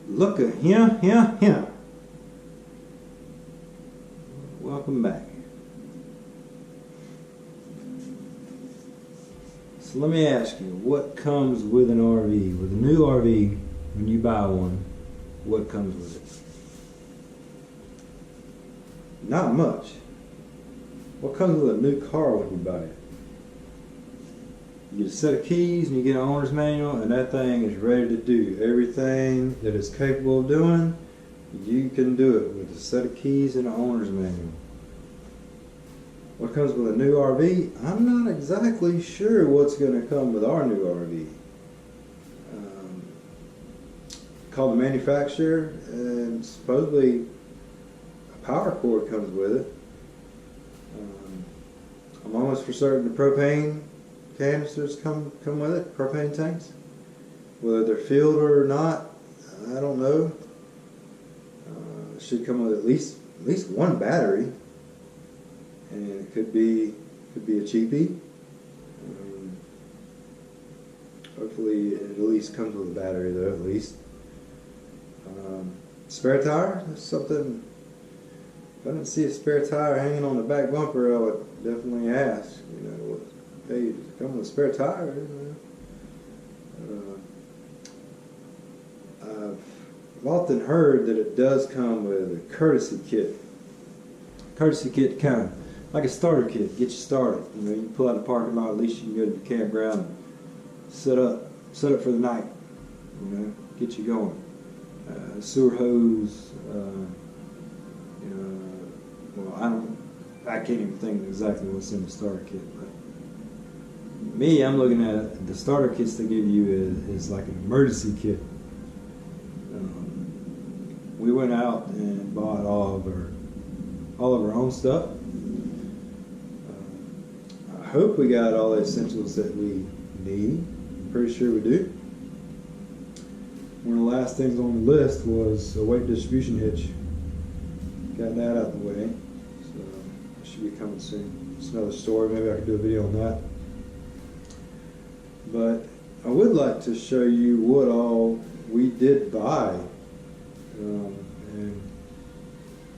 Look at him. Welcome back. So let me ask you, what comes with an RV? With a new RV, when you buy one, what comes with it? Not much. What comes with a new car when you buy it? You get a set of keys and you get an owner's manual, and that thing is ready to do everything that it's capable of doing. You can do it with a set of keys and an owner's manual. What comes with a new RV? I'm not exactly sure what's going to come with our new RV. Call the manufacturer, and supposedly a power cord comes with it. I'm almost for certain the propane canisters come with it, propane tanks. Whether they're filled or not, I don't know. It should come with at least one battery, and it could be a cheapie. Hopefully, it at least comes with a battery, though. At least spare tire. That's something. If I didn't see a spare tire hanging on the back bumper, I would definitely ask. You know, hey, does it come with a spare tire? You know? I've often heard that it does come with a courtesy kit. Courtesy kit, kind of like a starter kit, get you started. You know, you pull out the parking lot, at least you can go to the campground and set up for the night. You know, get you going. Sewer hose. Well, I can't even think exactly what's in the starter kit, but me, I'm looking at the starter kits they give you is like an emergency kit. We went out and bought all of our own stuff. I hope we got all the essentials that we need. I'm pretty sure we do. One of the last things on the list was a weight distribution hitch. Got that out of the way. So it should be coming soon. It's another story. Maybe I could do a video on that. But I would like to show you what all we did buy. And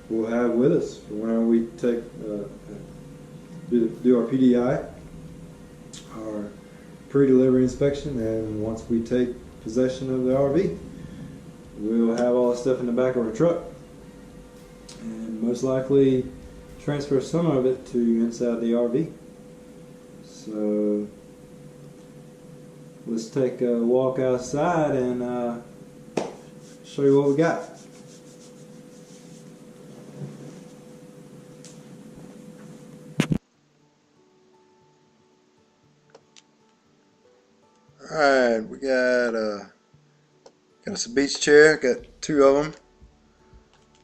we'll have with us for whenever we take do our PDI, our pre-delivery inspection, and once we take possession of the RV, we'll have all the stuff in the back of our truck, and most likely transfer some of it to inside the RV. So let's take a walk outside and show you what we got. Alright, we got us a beach chair. Got two of them.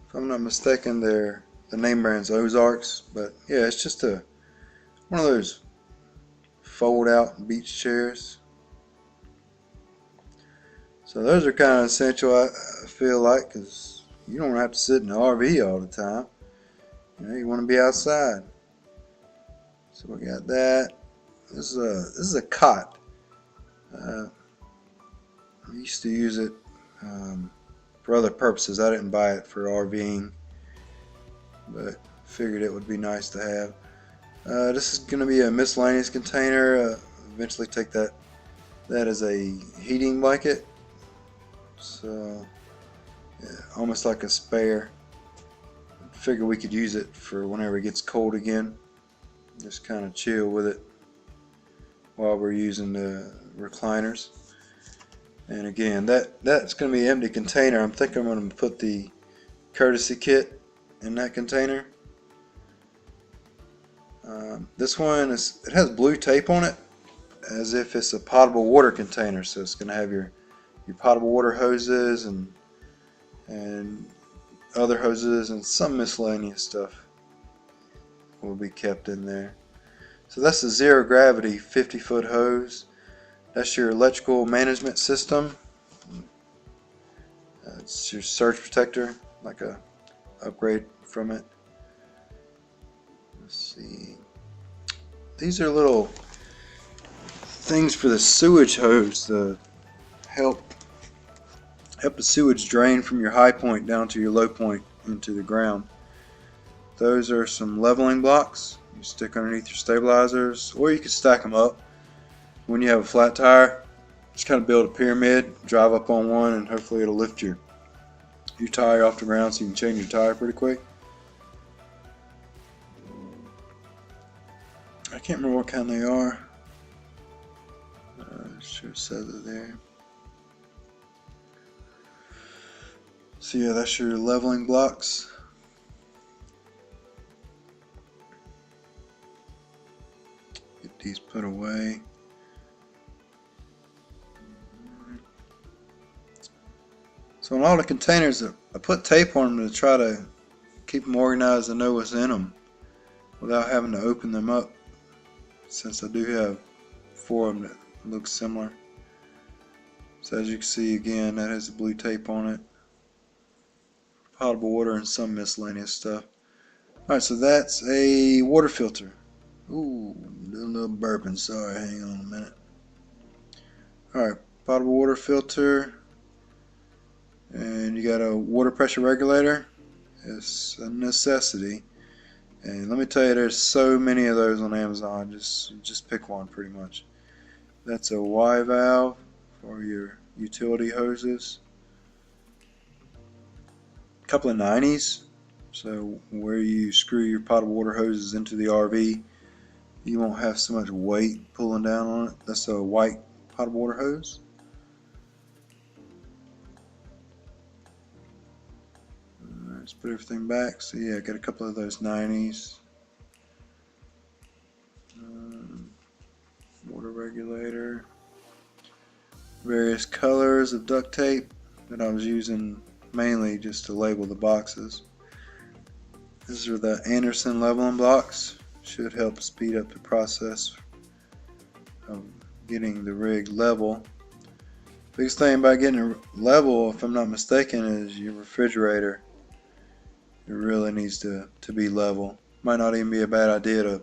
If I'm not mistaken, the name brand's Ozarks, but yeah, it's just one of those fold out beach chairs. So those are kind of essential, I feel like, because you don't have to sit in the RV all the time. You know, you want to be outside. So we got that. This is a cot. I used to use it for other purposes. I didn't buy it for RVing, but figured it would be nice to have. This is going to be a miscellaneous container. Eventually take that as a heating blanket. So yeah, almost like a spare. Figure we could use it for whenever it gets cold again. Just kind of chill with it while we're using the recliners. And again, that's going to be an empty container. I'm thinking I'm going to put the courtesy kit in that container. This one it has blue tape on it, as if it's a potable water container. So it's going to have your potable water hoses and other hoses and some miscellaneous stuff will be kept in there. So that's the zero gravity 50-foot hose. That's your electrical management system. It's your surge protector, like a upgrade from it. Let's see. These are little things for the sewage hose to help help the sewage drain from your high point down to your low point into the ground. Those are some leveling blocks. You stick underneath your stabilizers, or you can stack them up. When you have a flat tire, just kind of build a pyramid, drive up on one, and hopefully it'll lift your tire off the ground so you can change your tire pretty quick. I can't remember what kind they are. It sure says it there. So yeah, that's your leveling blocks. Get these put away. So on all the containers, I put tape on them to try to keep them organized and know what's in them without having to open them up, since I do have 4 of them that look similar. So as you can see, again, that has the blue tape on it. Potable water and some miscellaneous stuff. Alright, so that's a water filter. Ooh, doing a little burping, sorry, hang on a minute. Alright, potable water filter. And you got a water pressure regulator. It's a necessity. And let me tell you, there's so many of those on Amazon. Just pick one pretty much. That's a Y valve for your utility hoses. A couple of 90s. So where you screw your potable water hoses into the RV, you won't have so much weight pulling down on it. That's a white potable water hose. Let's put everything back. So yeah, got a couple of those 90s. Water regulator. Various colors of duct tape that I was using mainly just to label the boxes. These are the Anderson leveling blocks. Should help speed up the process of getting the rig level. Biggest thing about getting it level, if I'm not mistaken, is your refrigerator. It really needs to be level. Might not even be a bad idea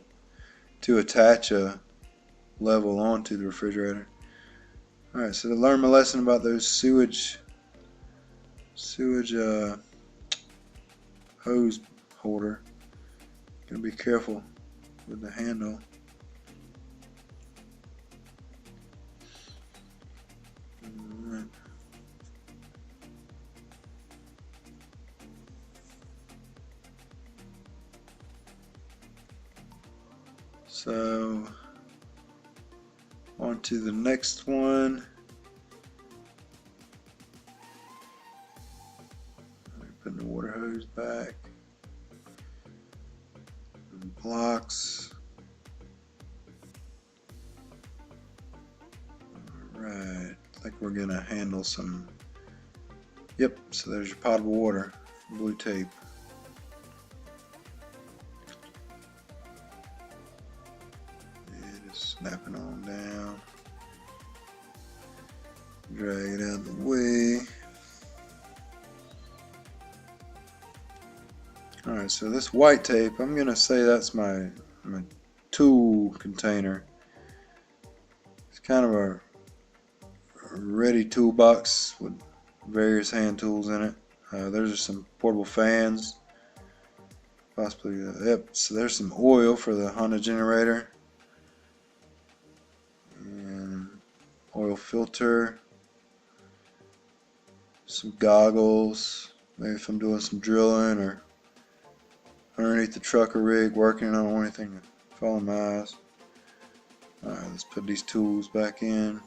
to attach a level onto the refrigerator. Alright, so to learn my lesson about those sewage hose holder, gotta be careful with the handle. Alright. So on to the next one. Putting the water hose back. And blocks. Alright, I think we're gonna handle some. Yep, so there's your potable water, blue tape. Snap it on down, drag it out of the way. Alright, so this white tape, I'm gonna say that's my tool container. It's kind of a ready toolbox with various hand tools in it. There's some portable fans, possibly. Yep, so there's some oil for the Honda generator. Oil filter, some goggles, maybe if I'm doing some drilling or underneath the truck or rig working, I don't want anything to fall in my eyes. Alright, let's put these tools back in.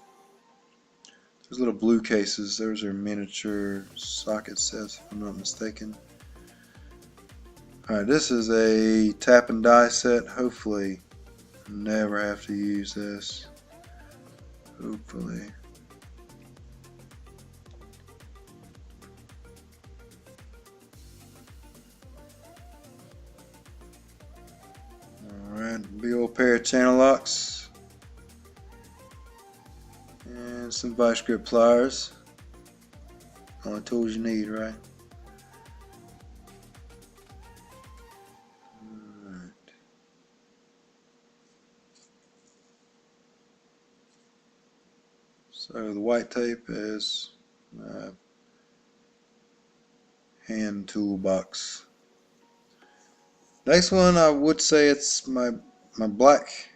Those little blue cases, those are miniature socket sets if I'm not mistaken. Alright, this is a tap and die set. Hopefully never have to use this. Hopefully. Alright, big old pair of channel locks. And some vice grip pliers. All the tools you need, right? So the white tape is hand toolbox. Next one, I would say it's my black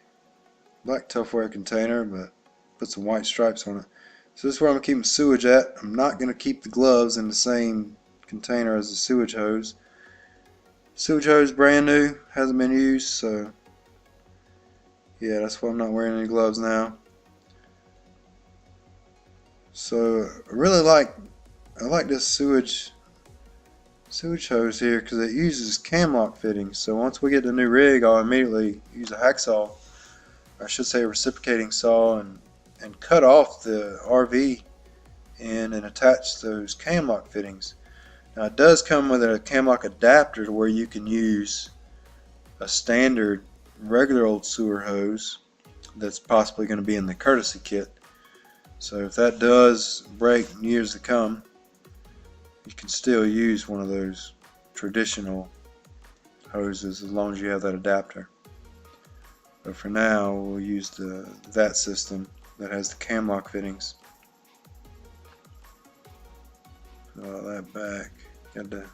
Tupperware container, but put some white stripes on it. So this is where I'm keeping sewage at. I'm not going to keep the gloves in the same container as the sewage hose. Sewage hose brand new, hasn't been used, so yeah, that's why I'm not wearing any gloves now. So I like this sewage hose here because it uses cam lock fittings. So once we get the new rig, I'll immediately use a hacksaw, or I should say a reciprocating saw, and cut off the RV end and attach those cam lock fittings. Now it does come with a cam lock adapter to where you can use a standard regular old sewer hose that's possibly going to be in the courtesy kit. So if that does break in years to come, you can still use one of those traditional hoses as long as you have that adapter. But for now, we'll use that system that has the cam lock fittings. Put all that back. Got the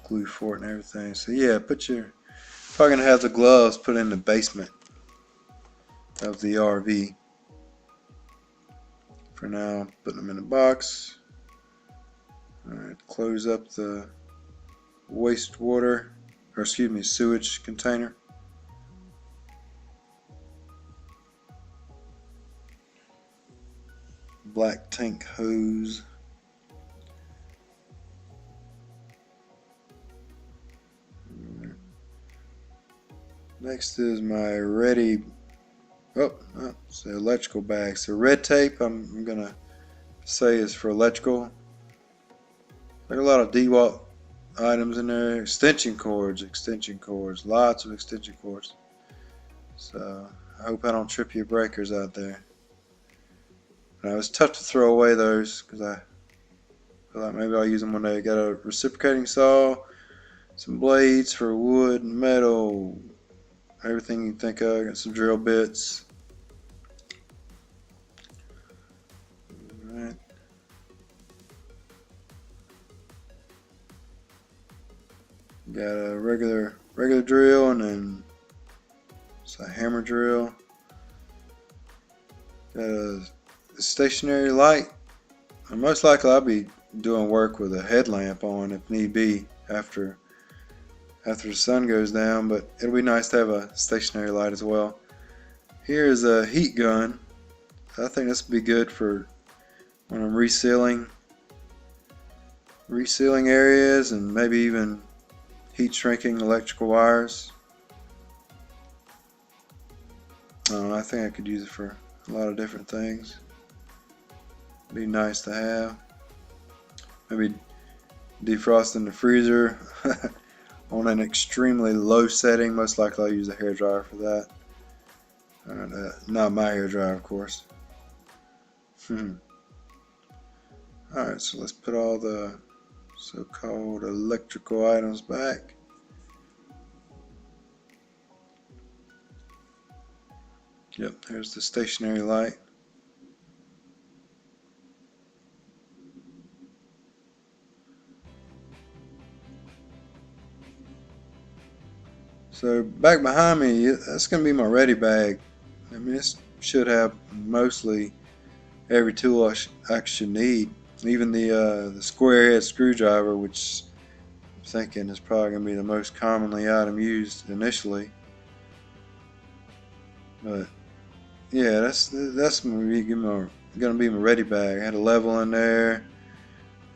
glue for it and everything. So yeah, probably gonna have the gloves put in the basement of the RV. For now, putting them in the box. Alright, close up the sewage container. Black tank hose. Next is my ready. It's the electrical bags. The red tape I'm gonna say is for electrical. Like a lot of DeWalt items in there. Extension cords, lots of extension cords. So I hope I don't trip your breakers out there. Now it's tough to throw away those because I feel like maybe I'll use them one day. Got a reciprocating saw, some blades for wood and metal, everything you think of. Got some drill bits. Alright. Got a regular drill, and then it's a hammer drill. Got a stationary light. And most likely I'll be doing work with a headlamp on if need be after the sun goes down, but it'll be nice to have a stationary light as well. Here is a heat gun. I think this would be good for when I'm resealing areas and maybe even heat shrinking electrical wires. I think I could use it for a lot of different things. Be nice to have. Maybe defrosting the freezer on an extremely low setting. Most likely I'll use a hairdryer for that. Not my hairdryer, of course. Alright, so let's put all the so-called electrical items back. Yep, there's the stationary light. So back behind me, that's going to be my ready bag. I mean, this should have mostly every tool I should need. Even the square head screwdriver, which I'm thinking is probably going to be the most commonly item used initially. But yeah, that's going to be my ready bag. I had a level in there.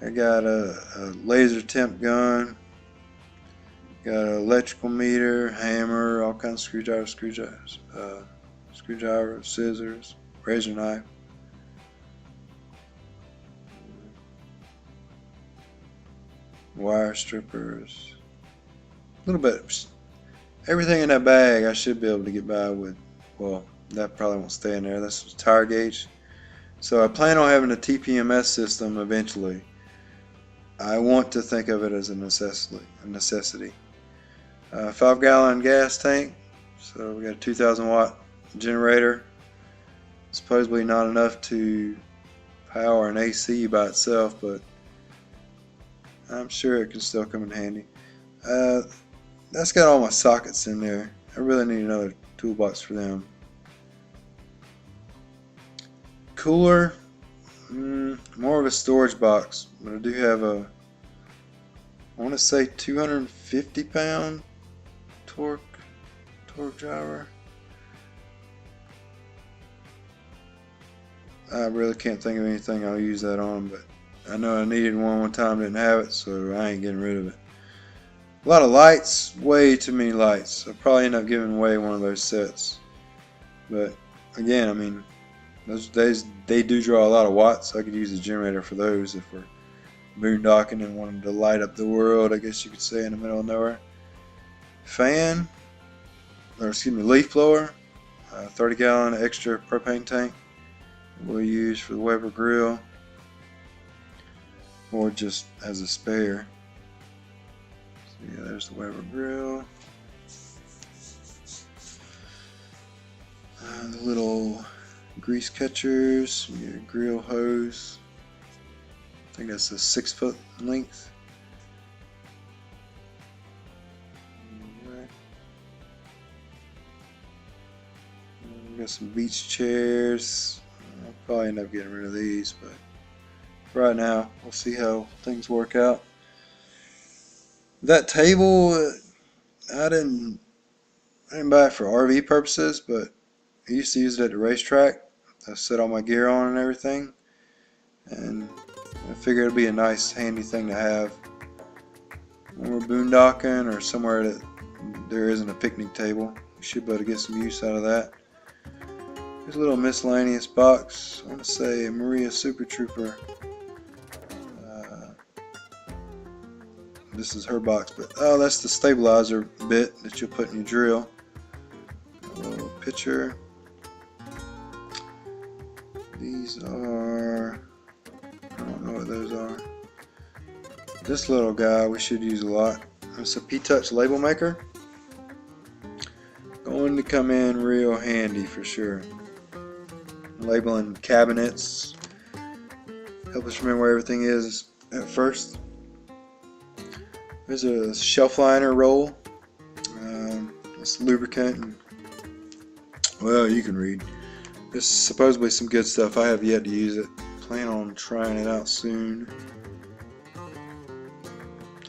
I got a laser temp gun. Got an electrical meter, hammer, all kinds of screwdrivers, scissors, razor knife. Wire strippers. A little bit. Everything in that bag I should be able to get by with. Well, that probably won't stay in there. That's a tire gauge. So I plan on having a TPMS system eventually. I want to think of it as a necessity. 5-gallon gas tank. So we got a 2,000 watt generator. Supposedly not enough to power an AC by itself, but I'm sure it can still come in handy. That's got all my sockets in there. I really need another toolbox for them. Cooler, more of a storage box, but I do have a, I want to say 250 pound torque driver. I really can't think of anything I'll use that on, but I know I needed one time, didn't have it, so I ain't getting rid of it. A lot of lights, way too many lights. I'll probably end up giving away one of those sets. But again, I mean, those days they do draw a lot of watts. I could use a generator for those if we're boondocking and wanted to light up the world, I guess you could say, in the middle of nowhere. Fan, or excuse me, leaf blower, 30 gallon extra propane tank we'll use for the Weber grill, or just as a spare. So yeah, there's the Weber grill. The little grease catchers, your grill hose. I think that's a 6 foot length. We got some beach chairs. I'll probably end up getting rid of these, but for right now, we'll see how things work out. That table, I didn't buy it for RV purposes, but I used to use it at the racetrack. I set all my gear on and everything, and I figured it'd be a nice, handy thing to have when we're boondocking or somewhere that there isn't a picnic table. You should be able to get some use out of that. Here's a little miscellaneous box. I want to say Maria SuperTrooper. This is her box, but oh, that's the stabilizer bit that you'll put in your drill. A little pitcher. These are, I don't know what those are. This little guy we should use a lot. It's a P-Touch label maker. Going to come in real handy for sure. Labeling cabinets. Help us remember where everything is at first. There's a shelf liner roll. It's lubricant. And, well, you can read. There's supposedly some good stuff. I have yet to use it. Plan on trying it out soon.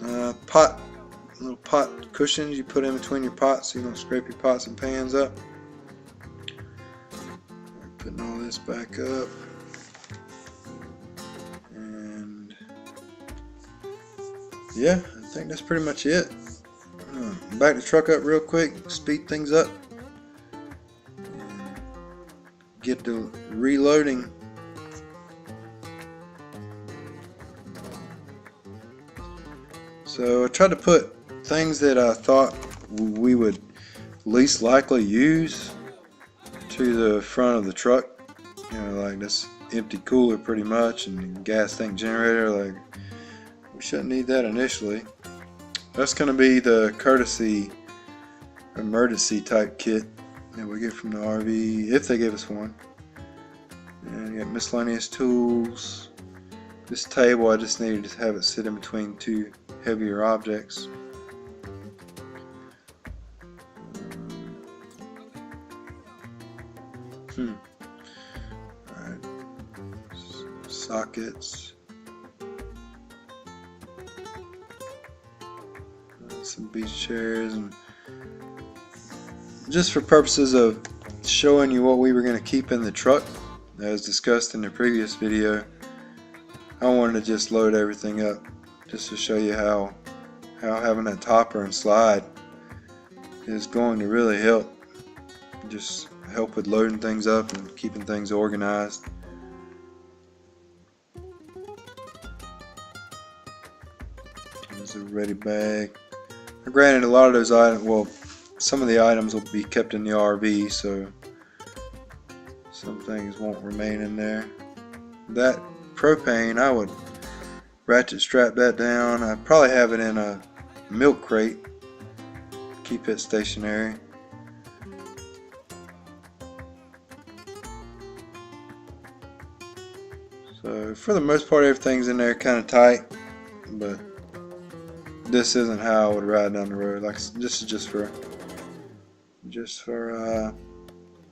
Little pot cushions you put in between your pots so you don't scrape your pots and pans up. Putting all this back up. And yeah, I think that's pretty much it. Back the truck up real quick, speed things up, and get to reloading. So I tried to put things that I thought we would least likely use to the front of the truck. You know, like this empty cooler pretty much, and gas tank generator. Like, we shouldn't need that initially. That's going to be the courtesy emergency type kit that we get from the RV, if they give us one. And you got miscellaneous tools. This table, I just needed to have it sit in between two heavier objects. Alright. Sockets. Some beach chairs, and just for purposes of showing you what we were going to keep in the truck, as discussed in the previous video, I wanted to just load everything up just to show you how having that topper and slide is going to really help. Just help with loading things up and keeping things organized. There's a ready bag. Granted, a lot of those items, well, some of the items will be kept in the RV, so some things won't remain in there. That propane, I would ratchet strap that down. I'd probably have it in a milk crate, keep it stationary. So for the most part, everything's in there kind of tight, but this isn't how I would ride down the road. Like, this is just for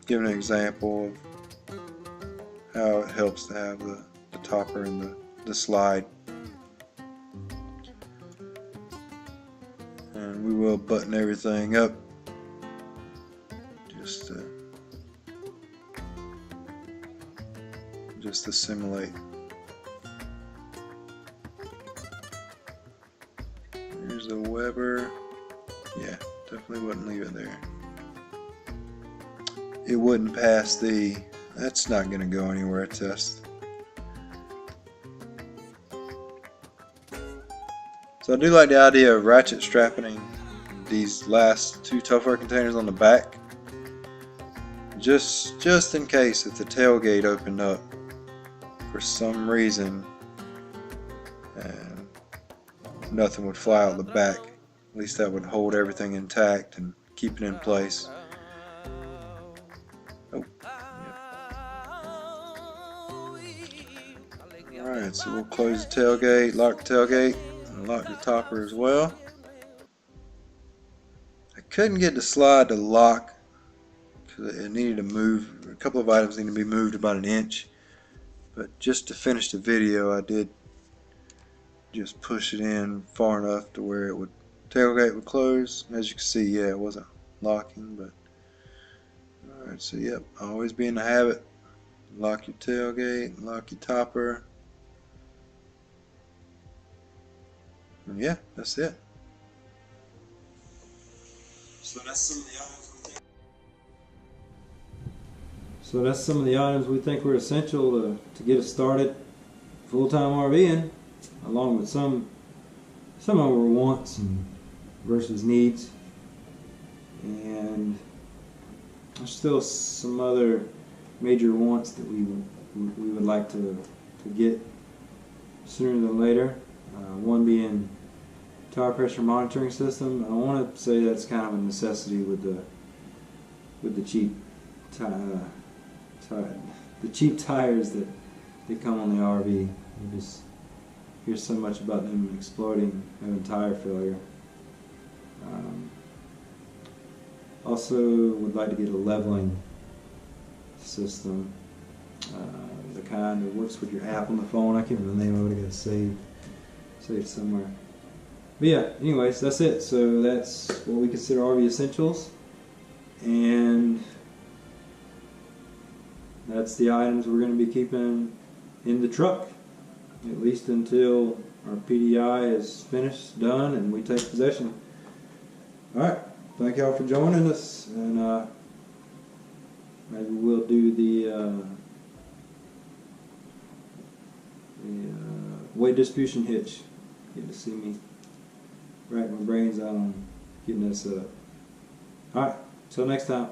giving an example of how it helps to have the topper and the slide. And we will button everything up just to simulate. Here's the Weber. Yeah, definitely wouldn't leave it there. It wouldn't pass the, that's not going to go anywhere test. So I do like the idea of ratchet strapping these last two Tupperware containers on the back, just in case if the tailgate opened up for some reason and nothing would fly out the back. At least that would hold everything intact and keep it in place. Oh, yeah. Alright, so we'll close the tailgate, lock the tailgate, and lock the topper as well. I couldn't get the slide to lock because it needed to move. A couple of items need to be moved about an inch. But just to finish the video, I did just push it in far enough to where it would, tailgate would close. As you can see, yeah, it wasn't locking, but alright, so yep, always be in the habit. Lock your tailgate, lock your topper. And yeah, that's it. So that's some of the items we think were essential to get us started full-time RVing, along with some of our wants and versus needs, and there's still some other major wants that we would like to get sooner than later. One being tire pressure monitoring system. I want to say that's kind of a necessity with the cheap tires that come on the RV. You just hear so much about them exploding, having tire failure. Also would like to get a leveling system, the kind that works with your app on the phone. I can't remember the name of it. I got to save somewhere. But yeah, anyways, that's it. So that's what we consider RV essentials, and that's the items we're going to be keeping in the truck, at least until our PDI is finished, done, and we take possession. Alright, thank y'all for joining us, and maybe we'll do the weight distribution hitch. Get to see me rack my brains out on getting this up. Alright, till next time.